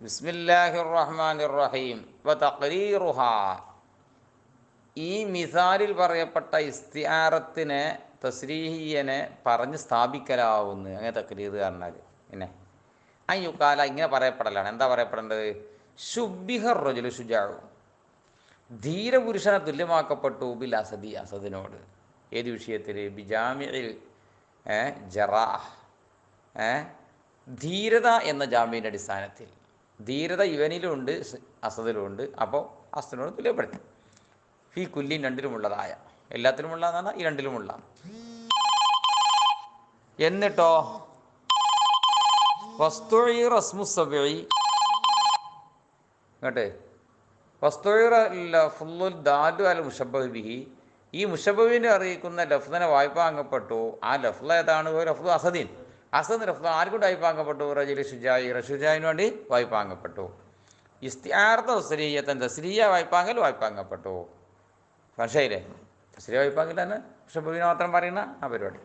ബിസ്മില്ലാഹിർ റഹ്മാനിർ റഹീം വതഖരീറുഹാ. ഈ മിസാലിൽ പറയപ്പെട്ട ഇസ്തിആറത്തിനെ തസ്രീഹിയനെ പറഞ്ഞ് സ്ഥാപിക്കലാവുന്നു. അങ്ങനെ തക്രീർ പറഞ്ഞാൽ പിന്നെ അയ്യുക്കാല ഇങ്ങനെ പറയപ്പെടലാണ്. എന്താ പറയപ്പെടേണ്ടത്? ശുബ്ബിഹർ റജുലു ശുജാഉ, ധീരപുരുഷനെ തുല്യമാക്കപ്പെട്ടു ബിൽ അസദി, അസദിനോട്. ഏത് വിഷയത്തിൽ? ബിജാമിഇൽ ജറാഹ്, ധീരത എന്ന ജാമ്യൻ്റെ അടിസ്ഥാനത്തിൽ. ധീരത ഇവനിലുണ്ട്, അസദിലുണ്ട്. അപ്പോൾ അസദിനോട് തുല്യപ്പെടുത്തി. ഫി കുല്ലിൻ, രണ്ടിലുമുള്ളതായ, എല്ലാത്തിലുമുള്ളതാണ്, ഈ രണ്ടിലുമുള്ള. എന്നിട്ടോ വസ്തുഇ റസ്മു സബഇ, കേട്ടെ, വസ്തുഇ ലഫ്ളുൽ ദാലു അൽ മുശബ്ബഹ് ബിഹി, ഈ മുശബ്ബഹിനെ അറിയിക്കുന്ന ലഫ്ദിനെ വായ്പാങ്കപ്പെട്ടു. ആ ലഫ്ള് ഏതാണ്? ലഫ്ളു അസദീൻ. അസദ് ലഫ്ള് ആർക്കൊണ്ട് വായ്പാങ്കപ്പെട്ടു? റജുൽ ഷുജാഇ, റഷുജായിന് വേണ്ടി വായ്പാങ്കപ്പെട്ടു. ഇസ്തിആറത്ത് തസ്രീയത്തൻ, തസ്രീയ വായ്പാങ്കപ്പെട്ടു. മനസ്സിലായില്ലേ? തസ്രീയ വായ്പാങ്കിൽ തന്നെ മുശബ്ബഹിനെ മാത്രം പറയുന്ന ആ പരിപാടി.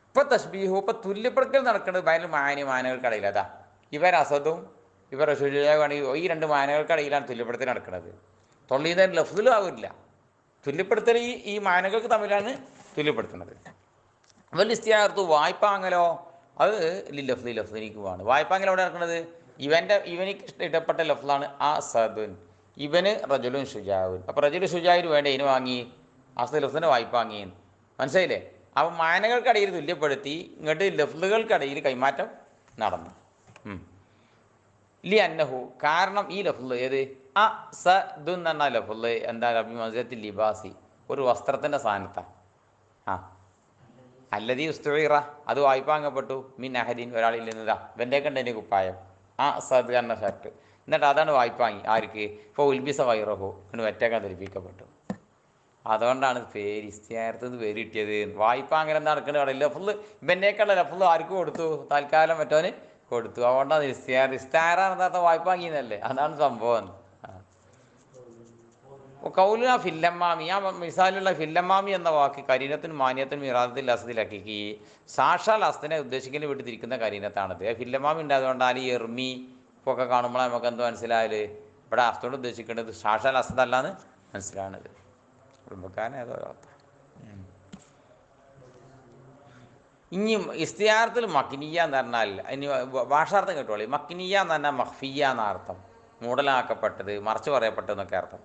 ഇപ്പം തശ്ബീഹു, ഇപ്പം തുല്യപ്പെടുക്കൽ നടക്കുന്നത് ബൈൽ മാനകൾക്കിടയിൽ. അതാ ഇവർ അസദും ഇവർ റഷുജാണെങ്കിൽ ഈ രണ്ട് മാനകൾക്കിടയിലാണ് തുല്യപ്പെടുത്തൽ നടക്കുന്നത്. തൊള്ളീന്ന് ലഫ്ദിലും ആവില്ല. തുല്യപ്പെടുത്തൽ ഈ മാനകൾക്ക് തമ്മിലാണ് തുല്യപ്പെടുത്തുന്നത്. വൽ ഇസ്തിആറത്തു, വായ്പാങ്ങലോ, അത് ലഫ്ലി ലഫ്ലിനിക്കുമാണ്. വായ്പാങ്ങൽ എവിടെ നടക്കുന്നത്? ഇവനിക്ക് ഇഷ്ടപ്പെട്ട ലഫ്ലാണ് ആ സദുൻ, ഇവന് റജുലുൻ ഷുജാവുൻ. അപ്പോൾ റജുലു ഷുജാവിന് വേണ്ടി ഇതിന് വാങ്ങി, അസദ് ലഫ്ലിനെ വായ്പാങ്ങി. മനസ്സിലായില്ലേ? അപ്പോൾ മാനകൾക്കിടയിൽ തുല്യപ്പെടുത്തി, ഇങ്ങോട്ട് ലഫ്ലുകൾക്കിടയിൽ കൈമാറ്റം നടന്നു. ലി അന്നഹു, കാരണം ഈ ലഫ്ല് ഏത്? അ സദുൻ എന്ന് പറഞ്ഞാൽ ലഫ്ല് എന്താ? അഭിമസത്തിൽ ലിബാസി, ഒരു വസ്ത്രത്തിൻ്റെ സ്ഥാനത്താണ്. അല്ലദീ ഉസ്തുഇറ, അത് വായ്പാങ്കപ്പെട്ടു. മിൻ അഹദിൻ, ഒരാളിൽ നിന്നതാ, ഇവൻ്റെയൊക്കെ ഉണ്ട് എൻ്റെ കുപ്പായം, ആ സദ് എന്ന ഷർട്ട്. എന്നിട്ട് അതാണ് വായ്പാങ്ങി. ആർക്ക്? ഇപ്പോൾ ഉൽബിസ വൈറഹു, എന്ന് വെറ്റേക്കാൻ ധരിപ്പിക്കപ്പെട്ടു. അതുകൊണ്ടാണ് പേര് ഇസ്തിആറത്ത് പേര് കിട്ടിയത്. വായ്പ അങ്ങനെ എന്താ നടക്കുന്നത്? അവിടെ ലഫ്ള് ഇവൻ്റെയൊക്കെയുള്ള ലഫ്ള് ആർക്ക് കൊടുത്തു? തൽക്കാലം മറ്റവന് കൊടുത്തു. അതുകൊണ്ടാണ് ഇസ്തിആറ യഥാർത്ഥ വായ്പാങ്ങിയെന്നല്ലേ. അതാണ് സംഭവം. കൗലുന ഫില്ലമ്മാമി, ആ മിസാലുള്ള ഫില്ലമ്മാമി എന്ന വാക്ക് കരീനത്തിന് മാന്യത്തിന് മിറാദത്തിൽ അസദിലാക്കി. സാക്ഷാൽ അസ്തിനെ ഉദ്ദേശിക്കുന്ന വീട്ടിൽ തിരിക്കുന്ന കരീനത്താണത്. ഫില്ലമ്മാമി ഉണ്ടായതുകൊണ്ടാണ് ഈ എർമി ഇപ്പോൾ ഒക്കെ കാണുമ്പോൾ നമുക്ക് എന്ത് മനസ്സിലായാല് ഇവിടെ അസ്തോട് ഉദ്ദേശിക്കേണ്ടത് സാക്ഷാൽ അസദല്ലാന്ന് മനസ്സിലാണത്. കുടുംബക്കാരൻ ഏതോ ഇനി ഇസ്തിആറത്തിൽ മക്നിയ എന്ന് പറഞ്ഞാൽ ഇനി ഭാഷാർത്ഥം കേട്ടോളി. മക്നിയ എന്ന് പറഞ്ഞാൽ മഖ്ഫിയ എന്ന അർത്ഥം, മൂടലാക്കപ്പെട്ടത്, മറച്ചു പറയപ്പെട്ടതെന്നൊക്കെ അർത്ഥം.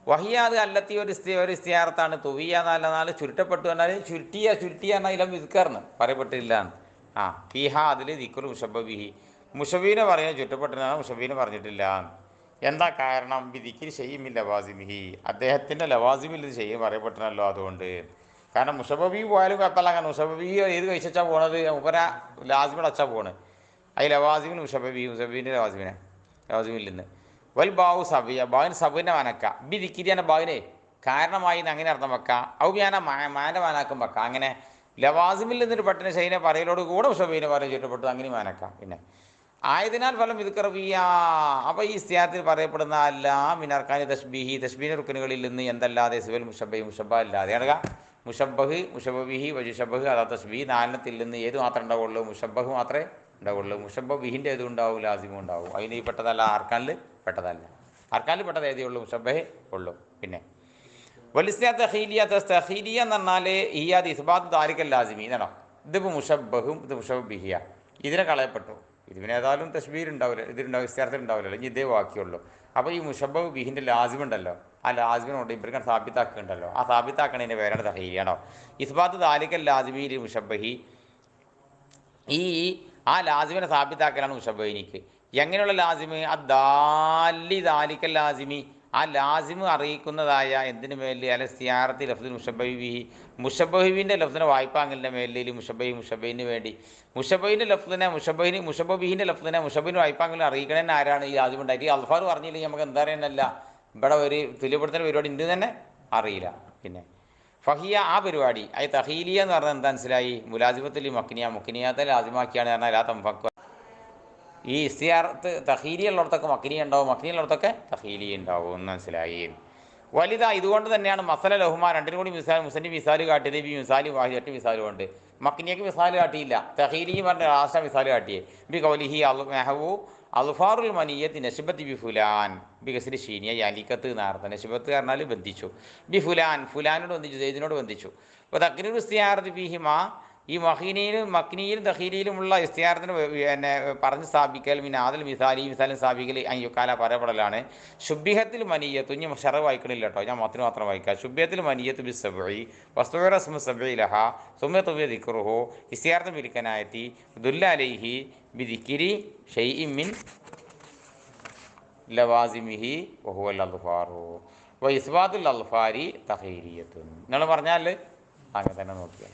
വഹിയാത് അല്ലത്തി ഒരു ഇസ്തിആറത്താണ്. തുവിയ എന്നല്ല, ചുരുട്ടപ്പെട്ടു പറഞ്ഞാൽ ചുരുട്ടിയ എന്നാൽ ഇലം വിസ്കർന്ന് പറയപ്പെട്ടില്ല. ഫീഹ, അതിൽ ദിക്ർ മുഷബ്ബിഹി, മുഷബീനെ പറയുന്നത് ചുറ്റപ്പെട്ടിരുന്നാണ്, മുഷബീനെ പറഞ്ഞിട്ടില്ല. എന്താ കാരണം? ദിക്രി ഷൈഇ ലവാസിമിഹി, അദ്ദേഹത്തിൻ്റെ ലവാസിമിൽ ഇത് ഷൈഇ പറയപ്പെട്ടിനല്ലോ. അതുകൊണ്ട് കാരണം മുഷബബി പോയാലും കുഴപ്പമില്ല. കാരണം മുഷബബി ഏത് കഴിച്ചാൽ പോണത്? ഉപര ലാസിമിടെ അച്ഛാ പോണ്. അത് ലവാസിമിന് മുഷബീൻ്റെ ലവാസിമിൽ നിന്ന്. വൽ ബാവു സബിയ, ബാവിന് സബിനെ വനക്ക. ബി ദിക്കിരിയാണ് ബാവിനെ കാരണമായി അങ്ങനെ അർത്ഥം വെക്കാം. ഔബിയാന മാൻ്റെ മാനാക്കും വെക്കാം. അങ്ങനെ ലവാസിമിൽ നിന്നൊരു പട്ടിനെ ഷൈനെ പറയലോട് കൂടെ മുഷബീനെ പറയും ചുറ്റപ്പെട്ടു, അങ്ങനെ മാനക്കാം. പിന്നെ ആയതിനാൽ ഫലം ഇദ്കർവിയ, അപ്പോൾ ഈ ഇസ്തിആറത്തിൽ പറയപ്പെടുന്ന എല്ലാ മിനർക്കാനി തഷ്ബീഹി, തഷ്ബീഹി റുക്കനുകളിൽ നിന്ന് എന്തല്ലാതെ സിവൽ മുഷബ്ബഹി, മുഷബ്ബ അല്ലാതെ അടക മുഷബ്ബഹ്, മുഷബ്ബിഹി, വജുഷബ്ബഹ്, അതാ തഷ്ബീഹ് നാലിനത്തിൽ നിന്ന് ഏത് മാത്രമേ ഉണ്ടാവുള്ളൂ? മുഷബ്ബഹ് മാത്രമേ ഉണ്ടാവുള്ളൂ. മുഷബ്ബിഹിൻ്റെ ഏതും ഉണ്ടാവും, ലാസിമും ഉണ്ടാവും. അതിന് ഈ പെട്ടതല്ല, ആർക്കാനിൽ പെട്ടതല്ല. ആർക്കാനിൽ പെട്ടത് ഏതേ ഉള്ളൂ? മുഷബ്ബഹേ ഉള്ളൂ. പിന്നെ വലിസ്തിആറത്ത് തഖീലിയ എന്ന് പറഞ്ഞാൽ ഹിയാദ് ഇസ്ബാത്ത് ദാലിക്കൽ ലാസിമി എന്നാണോ? ഇതിപ്പോൾ മുഷബ്ബഹും ഇത് മുഷബ്ബിഹിയ, ഇതിനെ കളയപ്പെട്ടു. ഇതിന് ഏതായാലും തശ്ബീർ ഉണ്ടാവില്ല, ഇതിലുണ്ടാവും, ഇസ്തിആറത്തിൽ ഉണ്ടാവില്ലല്ലോ. ഇനി ഇതേ വാക്കിയുള്ളൂ. അപ്പോൾ ഈ മുഷബ്ബഹ് ബിഹിൻ്റെ ലാസിമുണ്ടല്ലോ, ആ ലാസിമിനോട് ഇവർക്ക് സാബിത്താക്കുന്നുണ്ടല്ലോ, ആ സാബിത്താക്കണതിൻ്റെ പേരാണ് തഖീലിയാണോ? ഇസ്ബാത്ത് ദാലിക്കൽ ലാസിമി മുഷബ്ബഹി, ആ ലാസിമിനെ സാബിത്താക്കലാണ് മുഷബ്ബഹിനിക്ക്. എങ്ങനെയുള്ള ലാസിമ്? അദ്ദാലി ദാലിക്കൽ ലാസിമി, ആ ലാസിമ് അറിയിക്കുന്നതായ എന്തിനു മേലിൽ? അല്ല ഇസ്തിആറത്തി ലഫ്ദുൽ മുഷബ്ബഹി, മുഷബ്ബഹിൻ്റെ ലഫ്ദിനെ വായ്പാങ്ങലിൻ്റെ മേലിൽ മുഷബ്ബഹിന് വേണ്ടി മുഷബ്ബഹിൻ്റെ ലഫ്ദിനെ മുഷബ്ബഹിൻ്റെ ലഫ്ദിനെ മുഷബ്ബഹിന് വായ്പാങ്ങലിനെ അറിയിക്കണേന്ന് ആരാണ്? ഈ ലാസിം ഉണ്ടായിട്ട്. ഈ അൽഫാർ പറഞ്ഞില്ലെങ്കിൽ നമുക്ക് എന്താ അറിയുന്നല്ല, ഇവിടെ ഒരു തുല്യപ്പെടുത്തുന്ന പരിപാടി ഉണ്ട് തന്നെ അറിയില്ല. പിന്നെ ഫഹിയ, ആ പരിപാടി അത് തഖീലിയ എന്ന് പറഞ്ഞാൽ എന്താ മനസ്സിലായി? മുലാസിമത്തിൽ മുക്കിനിയാത്തെ ലാസിമാക്കിയാണ് പറഞ്ഞാൽ ആ തംഫക്ക. ഈ ഇസ്തിആറത്ത് തഖീലിയുള്ളിടത്തൊക്കെ മക്നിയ ഉണ്ടാവും, മക്നിയുള്ളിടത്തൊക്കെ തഖീലിയ ഉണ്ടാവും എന്ന് മനസ്സിലായി. വലുതാ ഇതുകൊണ്ട് തന്നെയാണ് മസല ലഹുമ രണ്ടിനും കൂടി മുസന്നി മിസാല് കാട്ടിയത്. ഈ മിസാലി വാഹി 8 മിസാലും ഉണ്ട്. മക്കിനിയക്ക് മിസാൽ കാട്ടിയില്ല. തഹീരി പറഞ്ഞ ലാസ്റ്റ് മിസാൽ കാട്ടിയേ. ബി കൗലിഹി മെഹവു അൽഫാറുൽ മനിയത്ത് നശിബത്ത് ബി ഫുലാൻ ബി കസിരി ഷീനിയ യാലിക്കത്ത് എന്നാർത്ത. നശിബത്ത് പറഞ്ഞാൽ ബന്ധിച്ചു. ബി ഫുലാൻ ഫുലാനോട് ബന്ധിച്ചു, സെയ്ദിനോട് ബന്ധിച്ചു. അപ്പോൾ തക്രീർ ഇസ്തിയാറത്ത് ഫീഹിമ ഈ മക്കിനിയിലും തഹീരിയിലുമുള്ള ഇസ്തിയാറത്തിന് പിന്നെ പറഞ്ഞ് സ്ഥാപിക്കൽ ആദൽ മിസാലി മിസാലും സ്ഥാപിക്കൽ അയ്യുക്കാല പറയപ്പെടലാണ്. ശുബിഹത്തിൽ മനിയത്ത് ഇനി ഷറ വായിക്കണില്ല കേട്ടോ, ഞാൻ മത്തിന് മാത്രം വായിക്കാം. ശുബിഹത്തിൽ മനിയത്ത് ബി സബി വസ്തുറസ്മു സബി ലഹ സുമത്തുബി ദിക്റുഹു ഇസ്തിയാറത്ത് ബിരിക്കനായത്തി ദുല്ലലൈഹി ബി ദിക്കിരി ഷൈഇൻ മിൻ ലവാസിമിഹി വഹുവൽ അൽഫാറു വ ഇസ്ബാത്തുൽ അൽഫാരി തഹീരിയത്തുൻ. നിങ്ങൾ പറഞ്ഞാൽ അങ്ങനെ തന്നെ നോക്കിയാൽ